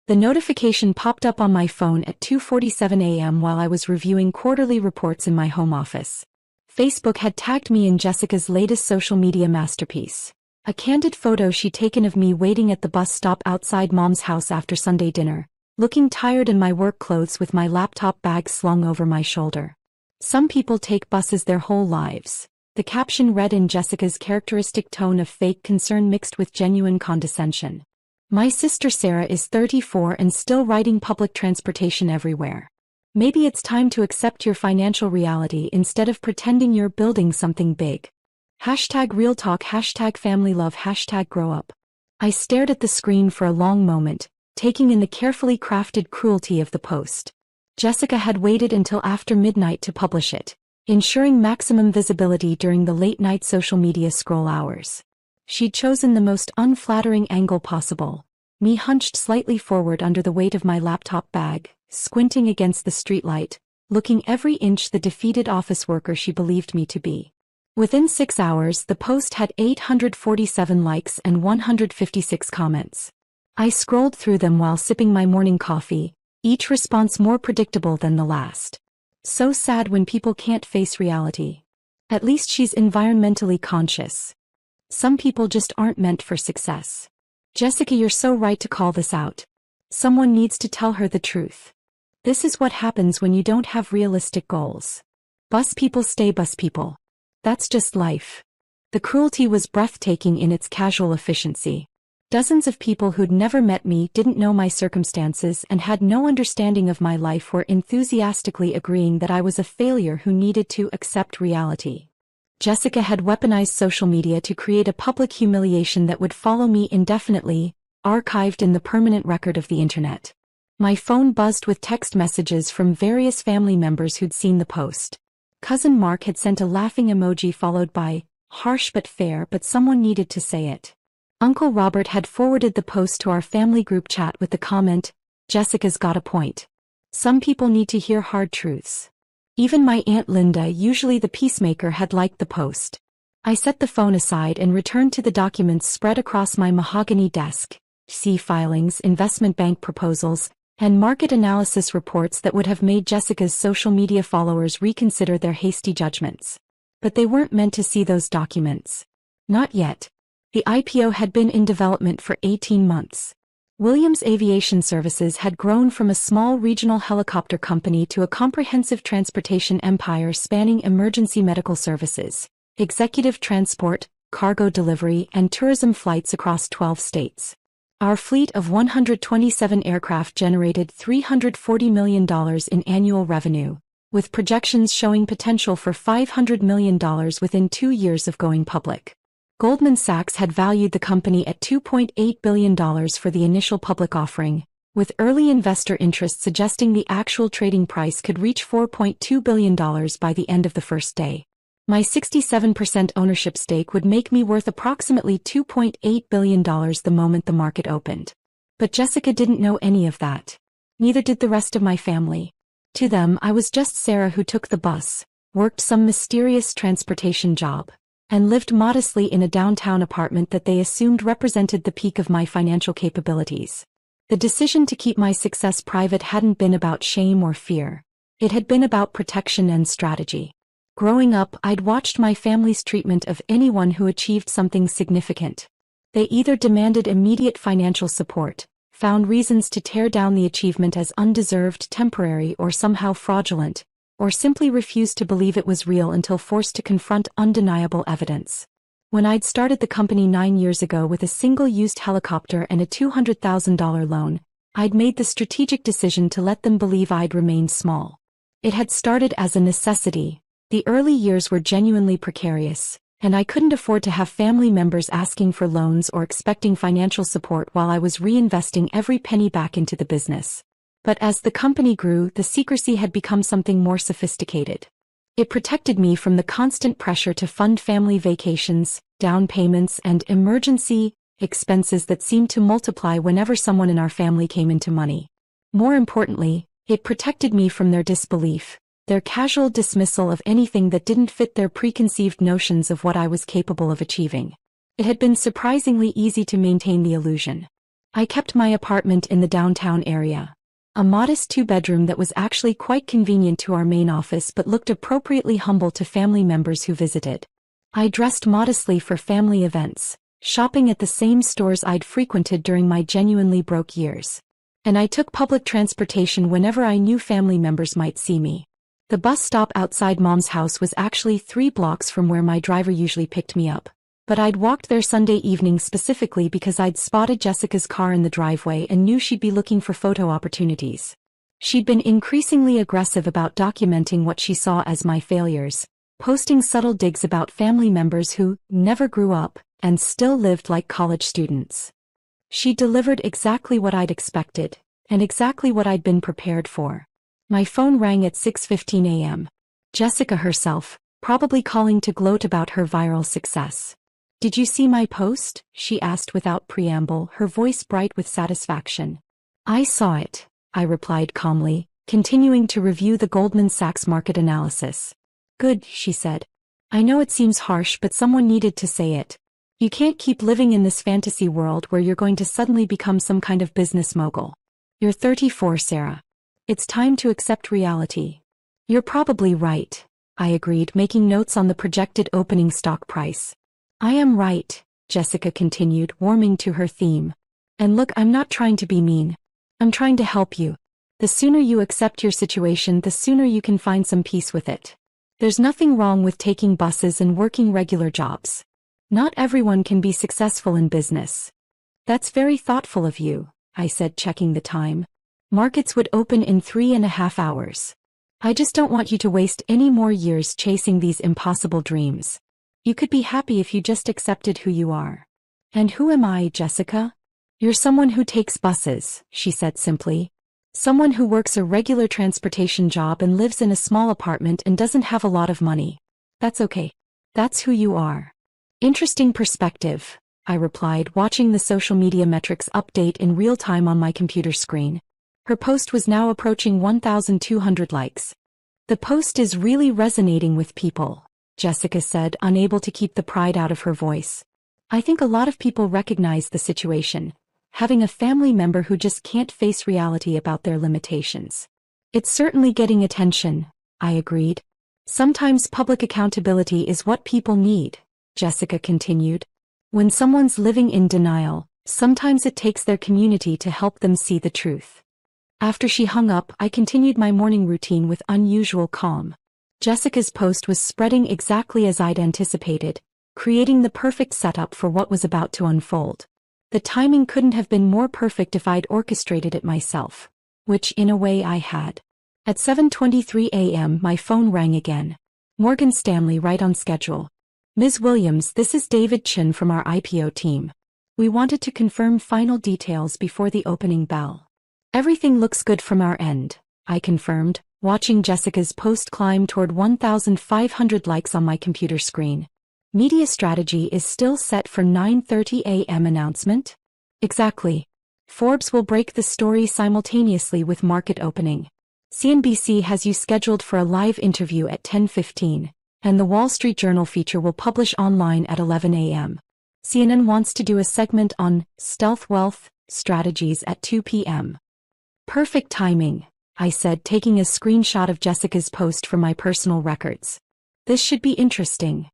The notification popped up on my phone at 2:47 a.m. while I was reviewing quarterly reports in my home office. Facebook had tagged me in Jessica's latest social media masterpiece. A candid photo she'd taken of me waiting at the bus stop outside Mom's house after Sunday dinner, looking tired in my work clothes with my laptop bag slung over my shoulder. Some people take buses their whole lives. The caption read in Jessica's characteristic tone of fake concern mixed with genuine condescension. My sister Sarah is 34 and still riding public transportation everywhere. Maybe it's time to accept your financial reality instead of pretending you're building something big. #real talk, #family love, #grow up. I stared at the screen for a long moment, taking in the carefully crafted cruelty of the post. Jessica had waited until after midnight to publish it, ensuring maximum visibility during the late-night social media scroll hours. She'd chosen the most unflattering angle possible, me hunched slightly forward under the weight of my laptop bag, squinting against the streetlight, looking every inch the defeated office worker she believed me to be. Within 6 hours, the post had 847 likes and 156 comments. I scrolled through them while sipping my morning coffee, each response more predictable than the last. So sad when people can't face reality. At least she's environmentally conscious. Some people just aren't meant for success. Jessica, you're so right to call this out. Someone needs to tell her the truth. This is what happens when you don't have realistic goals. Bus people stay bus people. That's just life. The cruelty was breathtaking in its casual efficiency. Dozens of people who'd never met me, didn't know my circumstances, and had no understanding of my life were enthusiastically agreeing that I was a failure who needed to accept reality. Jessica had weaponized social media to create a public humiliation that would follow me indefinitely, archived in the permanent record of the internet. My phone buzzed with text messages from various family members who'd seen the post. Cousin Mark had sent a laughing emoji followed by, "Harsh but fair, but someone needed to say it." Uncle Robert had forwarded the post to our family group chat with the comment, "Jessica's got a point. Some people need to hear hard truths." Even my Aunt Linda, usually the peacemaker, had liked the post. I set the phone aside and returned to the documents spread across my mahogany desk, filings, investment bank proposals, and market analysis reports that would have made Jessica's social media followers reconsider their hasty judgments. But they weren't meant to see those documents. Not yet. The IPO had been in development for 18 months. Williams Aviation Services had grown from a small regional helicopter company to a comprehensive transportation empire spanning emergency medical services, executive transport, cargo delivery, and tourism flights across 12 states. Our fleet of 127 aircraft generated $340 million in annual revenue, with projections showing potential for $500 million within 2 years of going public. Goldman Sachs had valued the company at $2.8 billion for the initial public offering, with early investor interest suggesting the actual trading price could reach $4.2 billion by the end of the first day. My 67% ownership stake would make me worth approximately $2.8 billion the moment the market opened. But Jessica didn't know any of that. Neither did the rest of my family. To them, I was just Sarah who took the bus, worked some mysterious transportation job, and lived modestly in a downtown apartment that they assumed represented the peak of my financial capabilities. The decision to keep my success private hadn't been about shame or fear. It had been about protection and strategy. Growing up, I'd watched my family's treatment of anyone who achieved something significant. They either demanded immediate financial support, found reasons to tear down the achievement as undeserved, temporary, or somehow fraudulent, or simply refused to believe it was real until forced to confront undeniable evidence. When I'd started the company 9 years ago with a single-used helicopter and a $200,000 loan, I'd made the strategic decision to let them believe I'd remained small. It had started as a necessity. The early years were genuinely precarious, and I couldn't afford to have family members asking for loans or expecting financial support while I was reinvesting every penny back into the business. But as the company grew, the secrecy had become something more sophisticated. It protected me from the constant pressure to fund family vacations, down payments, and emergency expenses that seemed to multiply whenever someone in our family came into money. More importantly, it protected me from their disbelief, their casual dismissal of anything that didn't fit their preconceived notions of what I was capable of achieving. It had been surprisingly easy to maintain the illusion. I kept my apartment in the downtown area. A modest two-bedroom that was actually quite convenient to our main office but looked appropriately humble to family members who visited. I dressed modestly for family events, shopping at the same stores I'd frequented during my genuinely broke years. And I took public transportation whenever I knew family members might see me. The bus stop outside Mom's house was actually 3 blocks from where my driver usually picked me up. But I'd walked there Sunday evening specifically because I'd spotted Jessica's car in the driveway and knew she'd be looking for photo opportunities. She'd been increasingly aggressive about documenting what she saw as my failures, posting subtle digs about family members who never grew up and still lived like college students. She delivered exactly what I'd expected, and exactly what I'd been prepared for. My phone rang at 6:15 a.m. Jessica herself, probably calling to gloat about her viral success. "Did you see my post?" she asked without preamble, her voice bright with satisfaction. "I saw it," I replied calmly, continuing to review the Goldman Sachs market analysis. "Good," she said. "I know it seems harsh, but someone needed to say it. You can't keep living in this fantasy world where you're going to suddenly become some kind of business mogul. You're 34, Sarah. It's time to accept reality." "You're probably right," I agreed, making notes on the projected opening stock price. "I am right," Jessica continued, warming to her theme. "And look, I'm not trying to be mean. I'm trying to help you. The sooner you accept your situation, the sooner you can find some peace with it. There's nothing wrong with taking buses and working regular jobs. Not everyone can be successful in business." "That's very thoughtful of you," I said, checking the time. "Markets would open in 3.5 hours. I just don't want you to waste any more years chasing these impossible dreams. You could be happy if you just accepted who you are." "And who am I, Jessica?" "You're someone who takes buses," she said simply. "Someone who works a regular transportation job and lives in a small apartment and doesn't have a lot of money. That's okay. That's who you are." "Interesting perspective," I replied, watching the social media metrics update in real time on my computer screen. Her post was now approaching 1,200 likes. "The post is really resonating with people," Jessica said, unable to keep the pride out of her voice. "I think a lot of people recognize the situation, having a family member who just can't face reality about their limitations." "It's certainly getting attention," I agreed. "Sometimes public accountability is what people need," Jessica continued. "When someone's living in denial, sometimes it takes their community to help them see the truth." After she hung up, I continued my morning routine with unusual calm. Jessica's post was spreading exactly as I'd anticipated, creating the perfect setup for what was about to unfold. The timing couldn't have been more perfect if I'd orchestrated it myself, which in a way I had. At 7:23 a.m. my phone rang again. Morgan Stanley, right on schedule. "Ms. Williams, this is David Chin from our IPO team. We wanted to confirm final details before the opening bell." "Everything looks good from our end," I confirmed, watching Jessica's post climb toward 1,500 likes on my computer screen. "Media strategy is still set for 9:30 a.m. announcement?" "Exactly. Forbes will break the story simultaneously with market opening. CNBC has you scheduled for a live interview at 10:15, and the Wall Street Journal feature will publish online at 11 a.m. CNN wants to do a segment on stealth wealth strategies at 2 p.m. "Perfect timing," I said, taking a screenshot of Jessica's post from my personal records. "This should be interesting."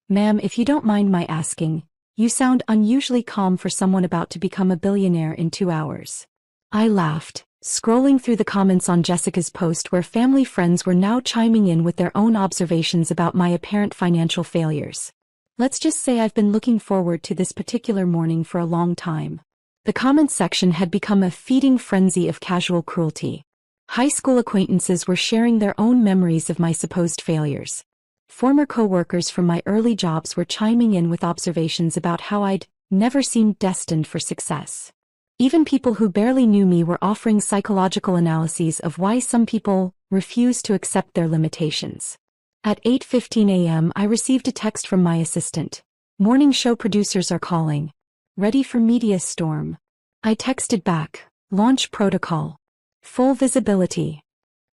"Ma'am, if you don't mind my asking, you sound unusually calm for someone about to become a billionaire in 2 hours." I laughed, scrolling through the comments on Jessica's post where family friends were now chiming in with their own observations about my apparent financial failures. "Let's just say I've been looking forward to this particular morning for a long time." The comments section had become a feeding frenzy of casual cruelty. High school acquaintances were sharing their own memories of my supposed failures. Former co-workers from my early jobs were chiming in with observations about how I'd never seemed destined for success. Even people who barely knew me were offering psychological analyses of why some people refuse to accept their limitations. At 8:15 a.m. I received a text from my assistant. "Morning show producers are calling. Ready for media storm." I texted back, "Launch protocol. Full visibility."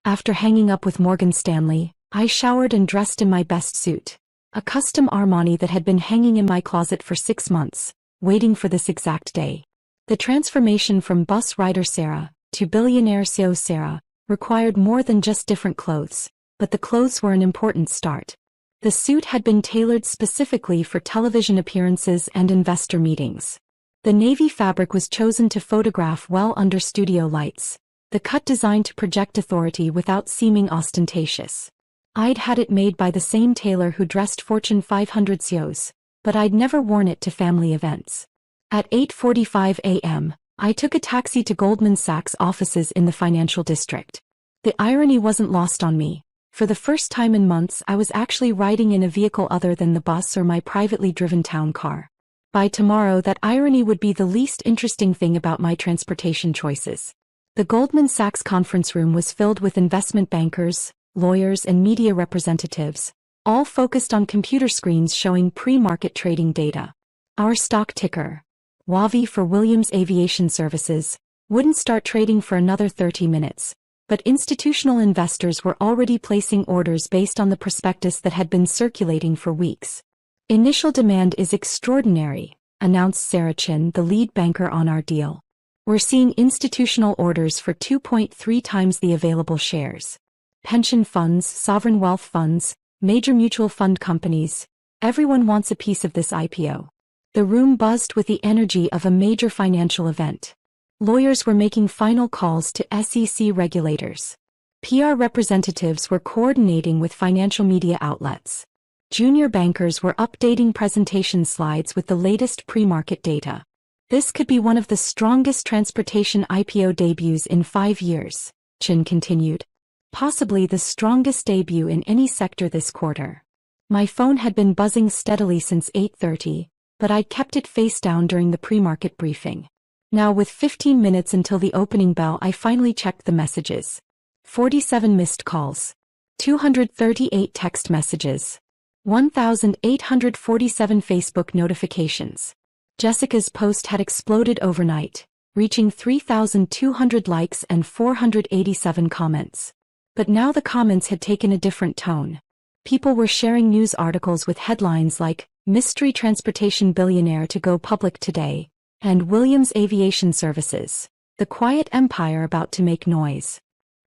After hanging up with Morgan Stanley, I showered and dressed in my best suit, a custom Armani that had been hanging in my closet for 6 months, waiting for this exact day. The transformation from bus rider Sarah to billionaire CEO Sarah required more than just different clothes, but the clothes were an important start. The suit had been tailored specifically for television appearances and investor meetings. The navy fabric was chosen to photograph well under studio lights, the cut designed to project authority without seeming ostentatious. I'd had it made by the same tailor who dressed Fortune 500 CEOs, but I'd never worn it to family events. At 8:45 a.m., I took a taxi to Goldman Sachs' offices in the financial district. The irony wasn't lost on me. For the first time in months, I was actually riding in a vehicle other than the bus or my privately driven town car. By tomorrow, that irony would be the least interesting thing about my transportation choices. The Goldman Sachs conference room was filled with investment bankers, lawyers, and media representatives, all focused on computer screens showing pre-market trading data. Our stock ticker, WAVI for Williams Aviation Services, wouldn't start trading for another 30 minutes. But institutional investors were already placing orders based on the prospectus that had been circulating for weeks. Initial demand is extraordinary, announced Sarah Chin, the lead banker on our deal. We're seeing institutional orders for 2.3 times the available shares. Pension funds, sovereign wealth funds, major mutual fund companies, everyone wants a piece of this IPO. The room buzzed with the energy of a major financial event. Lawyers were making final calls to SEC regulators. PR representatives were coordinating with financial media outlets. Junior bankers were updating presentation slides with the latest pre-market data. This could be one of the strongest transportation IPO debuts in 5 years, Chin continued. Possibly the strongest debut in any sector this quarter. My phone had been buzzing steadily since 8:30, but I'd kept it face down during the pre-market briefing. Now, with 15 minutes until the opening bell, I finally checked the messages. 47 missed calls. 238 text messages. 1,847 Facebook notifications. Jessica's post had exploded overnight, reaching 3,200 likes and 487 comments. But now the comments had taken a different tone. People were sharing news articles with headlines like, "Mystery Transportation Billionaire to Go Public Today," and "Williams Aviation Services, the quiet empire about to make noise."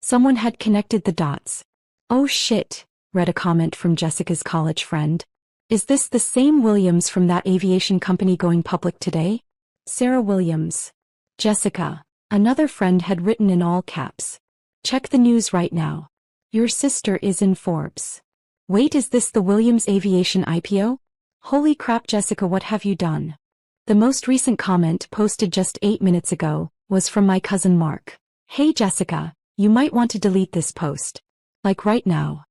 Someone had connected the dots. "Oh shit," read a comment from Jessica's college friend. "Is this the same Williams from that aviation company going public today?" Sarah Williams. Jessica, another friend, had written in all caps. "Check the news right now. Your sister is in Forbes." "Wait, is this the Williams Aviation IPO? Holy crap, Jessica, what have you done?" The most recent comment, posted just 8 minutes ago, was from my cousin Mark. "Hey Jessica, you might want to delete this post. Like right now."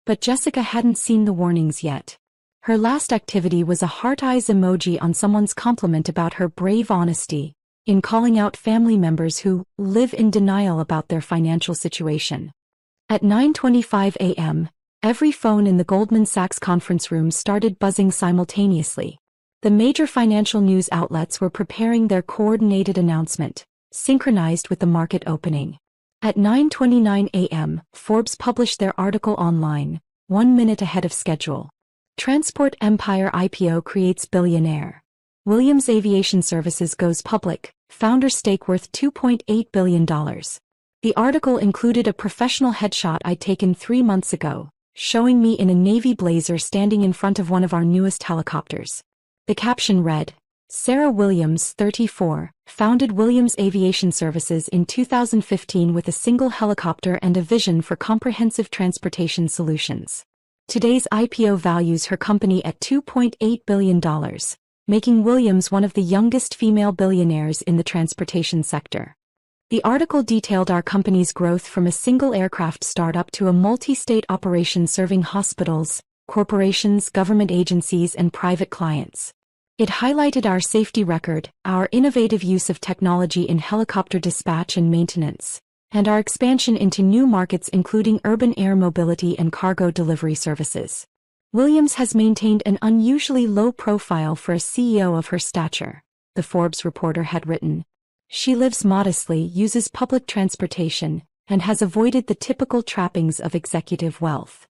But Jessica hadn't seen the warnings yet. Her last activity was a heart eyes emoji on someone's compliment about her brave honesty in calling out family members who live in denial about their financial situation. At 9:25 a.m., every phone in the Goldman Sachs conference room started buzzing simultaneously. The major financial news outlets were preparing their coordinated announcement, synchronized with the market opening. At 9:29 a.m., Forbes published their article online, 1 minute ahead of schedule. Transport Empire IPO creates billionaire. Williams Aviation Services goes public, founder stake worth $2.8 billion. The article included a professional headshot I'd taken 3 months ago, showing me in a navy blazer standing in front of one of our newest helicopters. The caption read, "Sarah Williams, 34, founded Williams Aviation Services in 2015 with a single helicopter and a vision for comprehensive transportation solutions. Today's IPO values her company at $2.8 billion, making Williams one of the youngest female billionaires in the transportation sector." The article detailed our company's growth from a single aircraft startup to a multi-state operation serving hospitals, corporations, government agencies, and private clients. It highlighted our safety record, our innovative use of technology in helicopter dispatch and maintenance, and our expansion into new markets including urban air mobility and cargo delivery services. Williams has maintained an unusually low profile for a CEO of her stature, the Forbes reporter had written. She lives modestly, uses public transportation, and has avoided the typical trappings of executive wealth.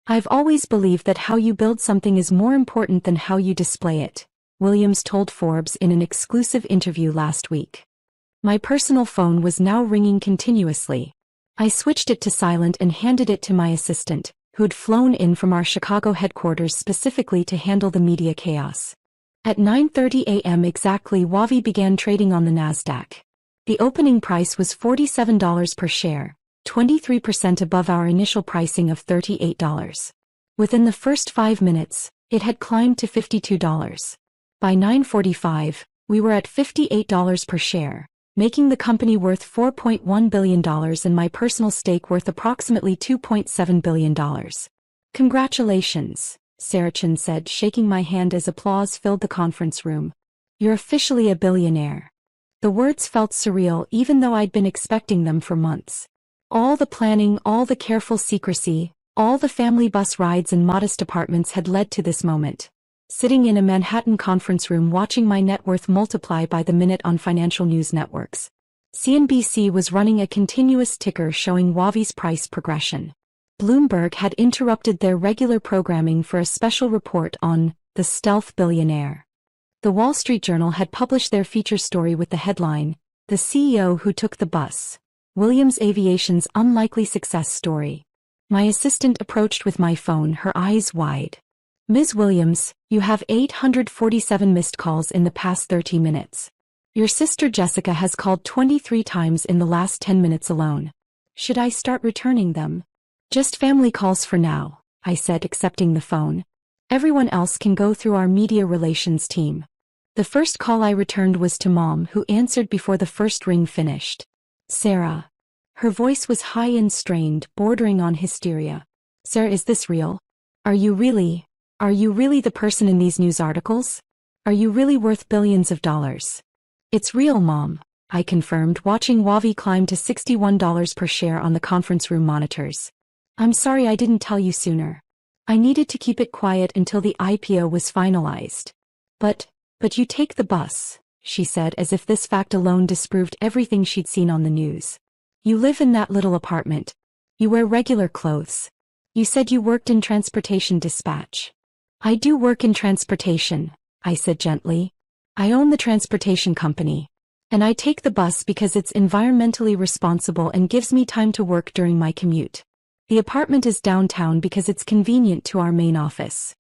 "I've always believed that how you build something is more important than how you display it," Williams told Forbes in an exclusive interview last week. My personal phone was now ringing continuously. I switched it to silent and handed it to my assistant, who'd flown in from our Chicago headquarters specifically to handle the media chaos. At 9:30 a.m. exactly, WAVI began trading on the Nasdaq. The opening price was $47 per share, 23% above our initial pricing of $38. Within the first 5 minutes, it had climbed to $52. By 9:45, we were at $58 per share, making the company worth $4.1 billion and my personal stake worth approximately $2.7 billion. Congratulations, Sarachan said, shaking my hand as applause filled the conference room. You're officially a billionaire. The words felt surreal even though I'd been expecting them for months. All the planning, all the careful secrecy, all the family bus rides and modest apartments had led to this moment. Sitting in a Manhattan conference room watching my net worth multiply by the minute on financial news networks. CNBC was running a continuous ticker showing WAVI's price progression. Bloomberg had interrupted their regular programming for a special report on the stealth billionaire. The Wall Street Journal had published their feature story with the headline, "The CEO Who Took the Bus, Williams Aviation's Unlikely Success Story." My assistant approached with my phone, her eyes wide. "Ms. Williams, you have 847 missed calls in the past 30 minutes. Your sister Jessica has called 23 times in the last 10 minutes alone. Should I start returning them?" "Just family calls for now," I said, accepting the phone. "Everyone else can go through our media relations team." The first call I returned was to Mom, who answered before the first ring finished. "Sarah." Her voice was high and strained, bordering on hysteria. "Sarah, is this real? Are you really the person in these news articles? Are you really worth billions of dollars?" "It's real, Mom," I confirmed, watching WAVI climb to $61 per share on the conference room monitors. "I'm sorry I didn't tell you sooner. I needed to keep it quiet until the IPO was finalized." But you take the bus," she said, as if this fact alone disproved everything she'd seen on the news. "You live in that little apartment. You wear regular clothes. You said you worked in transportation dispatch." "I do work in transportation," I said gently. "I own the transportation company. And I take the bus because it's environmentally responsible and gives me time to work during my commute. The apartment is downtown because it's convenient to our main office."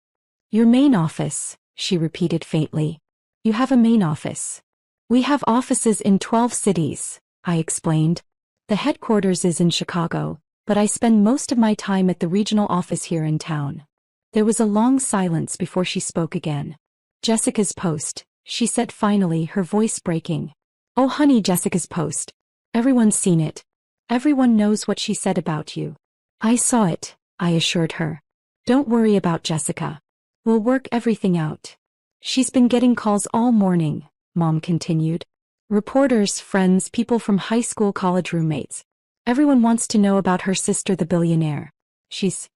"Your main office," she repeated faintly. "You have a main office." "We have offices in 12 cities, I explained. The headquarters is in Chicago, but I spend most of my time at the regional office here in town." There was a long silence before she spoke again. "Jessica's post," she said finally, her voice breaking. "Oh honey, Jessica's post. Everyone's seen it. Everyone knows what she said about you." "I saw it," I assured her. "Don't worry about Jessica. We'll work everything out." "She's been getting calls all morning," Mom continued. "Reporters, friends, people from high school, college roommates. Everyone wants to know about her sister, the billionaire. She's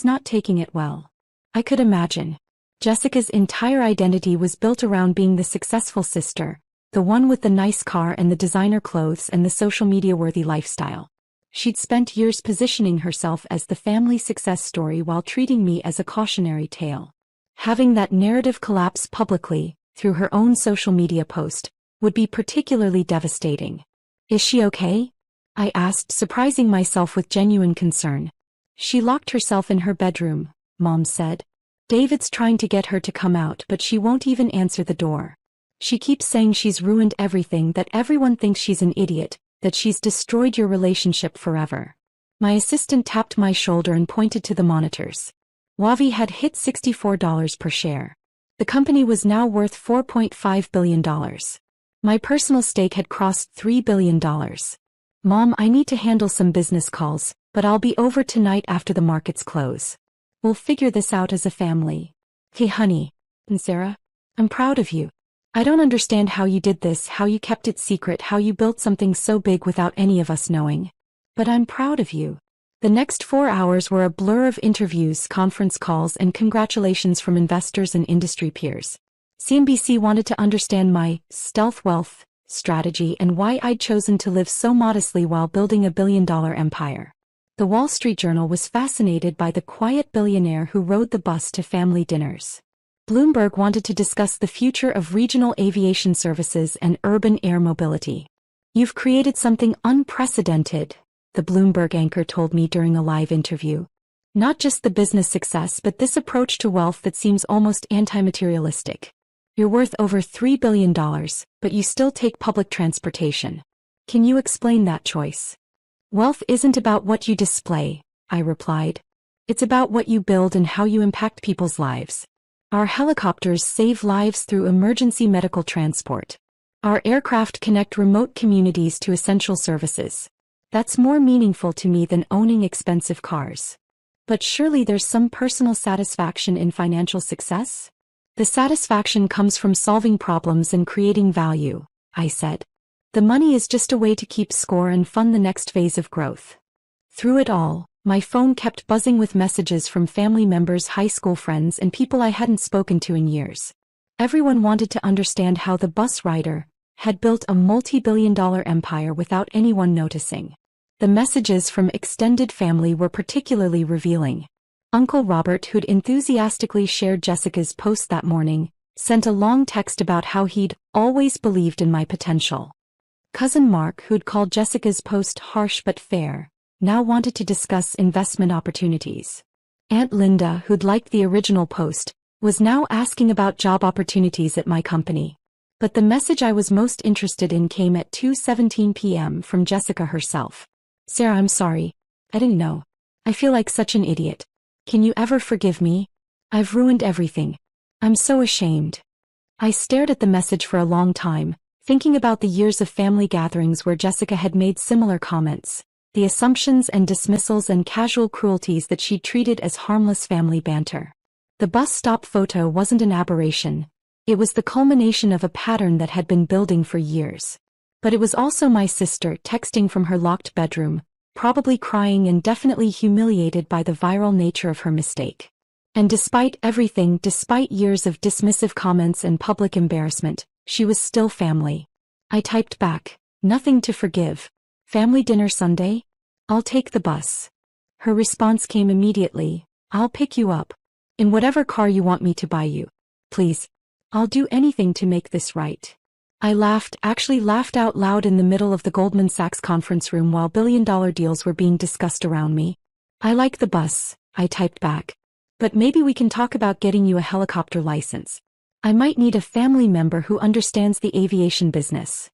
not taking it well." I could imagine. Jessica's entire identity was built around being the successful sister, the one with the nice car and the designer clothes and the social media-worthy lifestyle. She'd spent years positioning herself as the family success story while treating me as a cautionary tale. Having that narrative collapse publicly, through her own social media post, would be particularly devastating. "Is she okay?" I asked, surprising myself with genuine concern. "She locked herself in her bedroom," Mom said. "David's trying to get her to come out, but she won't even answer the door. She keeps saying she's ruined everything, that everyone thinks she's an idiot, that she's destroyed your relationship forever." My assistant tapped my shoulder and pointed to the monitors. WAVI had hit $64 per share. The company was now worth $4.5 billion. My personal stake had crossed $3 billion. "Mom, I need to handle some business calls, but I'll be over tonight after the markets close. We'll figure this out as a family." "Hey honey." "And Sarah, I'm proud of you. I don't understand how you did this, how you kept it secret, how you built something so big without any of us knowing. But I'm proud of you." The next 4 hours were a blur of interviews, conference calls, and congratulations from investors and industry peers. CNBC wanted to understand my stealth wealth strategy and why I'd chosen to live so modestly while building a billion-dollar empire. The Wall Street Journal was fascinated by the quiet billionaire who rode the bus to family dinners. Bloomberg wanted to discuss the future of regional aviation services and urban air mobility. "You've created something unprecedented," the Bloomberg anchor told me during a live interview. "Not just the business success but this approach to wealth that seems almost anti-materialistic. You're worth over $3 billion, but you still take public transportation. Can you explain that choice?" "Wealth isn't about what you display," I replied. "It's about what you build and how you impact people's lives. Our helicopters save lives through emergency medical transport. Our aircraft connect remote communities to essential services. That's more meaningful to me than owning expensive cars." "But surely there's some personal satisfaction in financial success?" "The satisfaction comes from solving problems and creating value," I said. "The money is just a way to keep score and fund the next phase of growth." Through it all, my phone kept buzzing with messages from family members, high school friends, and people I hadn't spoken to in years. Everyone wanted to understand how the bus rider had built a multi-billion-dollar empire without anyone noticing. The messages from extended family were particularly revealing. Uncle Robert, who'd enthusiastically shared Jessica's post that morning, sent a long text about how he'd always believed in my potential. Cousin Mark, who'd called Jessica's post harsh but fair, now wanted to discuss investment opportunities. Aunt Linda, who'd liked the original post, was now asking about job opportunities at my company. But the message I was most interested in came at 2:17 p.m. from Jessica herself. "Sarah, I'm sorry. I didn't know. I feel like such an idiot. Can you ever forgive me? I've ruined everything. I'm so ashamed." I stared at the message for a long time, thinking about the years of family gatherings where Jessica had made similar comments, the assumptions and dismissals and casual cruelties that she treated as harmless family banter. The bus stop photo wasn't an aberration. It was the culmination of a pattern that had been building for years. But it was also my sister texting from her locked bedroom, probably crying and definitely humiliated by the viral nature of her mistake. And despite everything, despite years of dismissive comments and public embarrassment, she was still family. I typed back, "Nothing to forgive. Family dinner Sunday? I'll take the bus." Her response came immediately, "I'll pick you up. In whatever car you want me to buy you. Please. I'll do anything to make this right." I laughed, actually laughed out loud in the middle of the Goldman Sachs conference room while billion-dollar deals were being discussed around me. "I like the bus," I typed back. "But maybe we can talk about getting you a helicopter license. I might need a family member who understands the aviation business."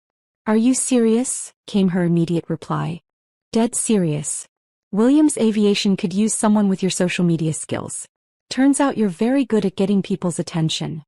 "Are you serious?" came her immediate reply. "Dead serious. Williams Aviation could use someone with your social media skills. Turns out you're very good at getting people's attention."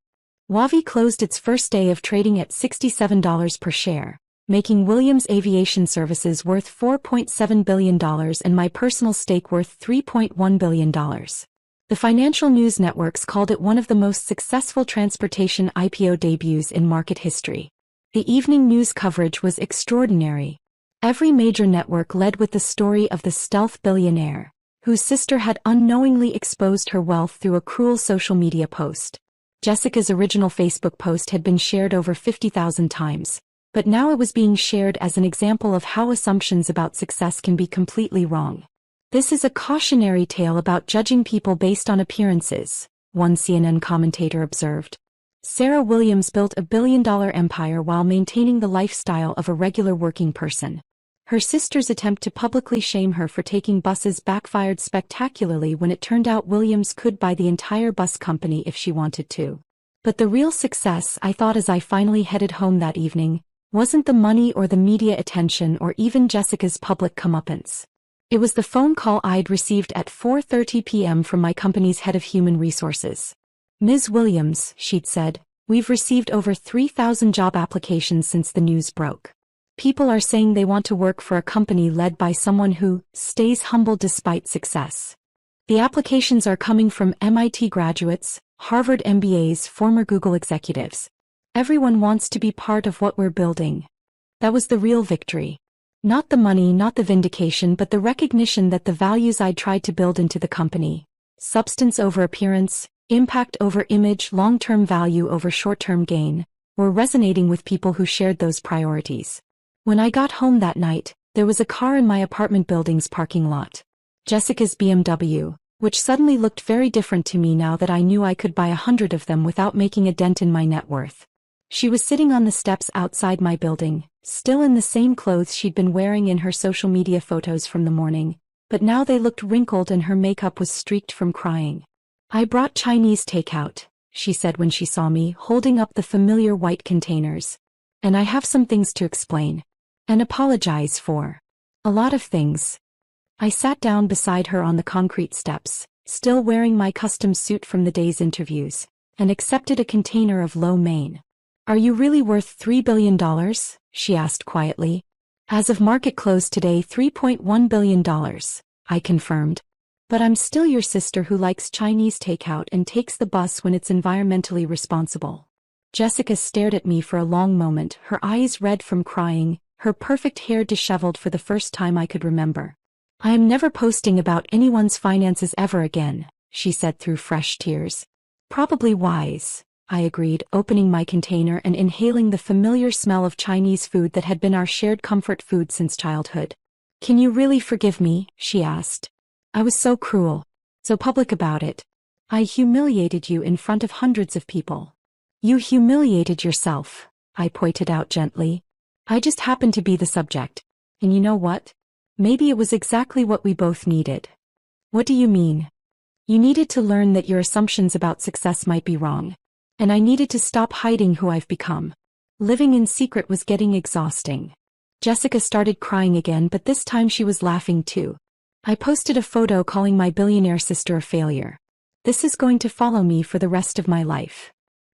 Wavi closed its first day of trading at $67 per share, making Williams Aviation Services worth $4.7 billion and my personal stake worth $3.1 billion. The financial news networks called it one of the most successful transportation IPO debuts in market history. The evening news coverage was extraordinary. Every major network led with the story of the stealth billionaire, whose sister had unknowingly exposed her wealth through a cruel social media post. Jessica's original Facebook post had been shared over 50,000 times, but now it was being shared as an example of how assumptions about success can be completely wrong. "This is a cautionary tale about judging people based on appearances," one CNN commentator observed. Sarah Williams built a billion-dollar empire while maintaining the lifestyle of a regular working person. Her sister's attempt to publicly shame her for taking buses backfired spectacularly when it turned out Williams could buy the entire bus company if she wanted to. But the real success, I thought as I finally headed home that evening, wasn't the money or the media attention or even Jessica's public comeuppance. It was the phone call I'd received at 4:30 p.m. from my company's head of human resources. "Ms. Williams," she'd said, "we've received over 3,000 job applications since the news broke. People are saying they want to work for a company led by someone who stays humble despite success. The applications are coming from MIT graduates, Harvard MBAs, former Google executives. Everyone wants to be part of what we're building." That was the real victory. Not the money, not the vindication, but the recognition that the values I'd tried to build into the company, substance over appearance, impact over image, long-term value over short-term gain, were resonating with people who shared those priorities. When I got home that night, there was a car in my apartment building's parking lot. Jessica's BMW, which suddenly looked very different to me now that I knew I could buy 100 of them without making a dent in my net worth. She was sitting on the steps outside my building, still in the same clothes she'd been wearing in her social media photos from the morning, but now they looked wrinkled and her makeup was streaked from crying. "I brought Chinese takeout," she said when she saw me, holding up the familiar white containers. "And I have some things to explain. And apologize for. A lot of things." I sat down beside her on the concrete steps, still wearing my custom suit from the day's interviews, and accepted a container of lo mein. "Are you really worth $3 billion? She asked quietly. "As of market close today, $3.1 billion, I confirmed. "But I'm still your sister who likes Chinese takeout and takes the bus when it's environmentally responsible." Jessica stared at me for a long moment, her eyes red from crying, her perfect hair disheveled for the first time I could remember. "I am never posting about anyone's finances ever again," she said through fresh tears. "Probably wise," I agreed, opening my container and inhaling the familiar smell of Chinese food that had been our shared comfort food since childhood. "Can you really forgive me?" she asked. "I was so cruel, so public about it. I humiliated you in front of hundreds of people." "You humiliated yourself," I pointed out gently. "I just happened to be the subject. And you know what? Maybe it was exactly what we both needed." "What do you mean?" "You needed to learn that your assumptions about success might be wrong. And I needed to stop hiding who I've become. Living in secret was getting exhausting." Jessica started crying again, but this time she was laughing too. "I posted a photo calling my billionaire sister a failure. This is going to follow me for the rest of my life."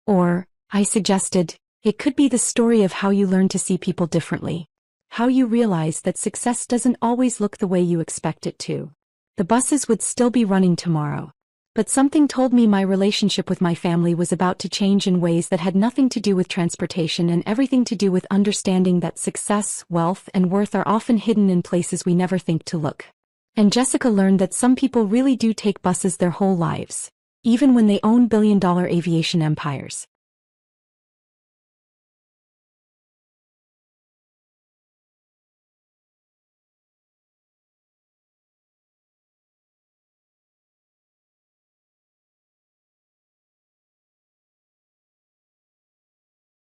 "Or," I suggested, "it could be the story of how you learn to see people differently. How you realize that success doesn't always look the way you expect it to." The buses would still be running tomorrow. But something told me my relationship with my family was about to change in ways that had nothing to do with transportation and everything to do with understanding that success, wealth, and worth are often hidden in places we never think to look. And Jessica learned that some people really do take buses their whole lives, even when they own billion-dollar aviation empires.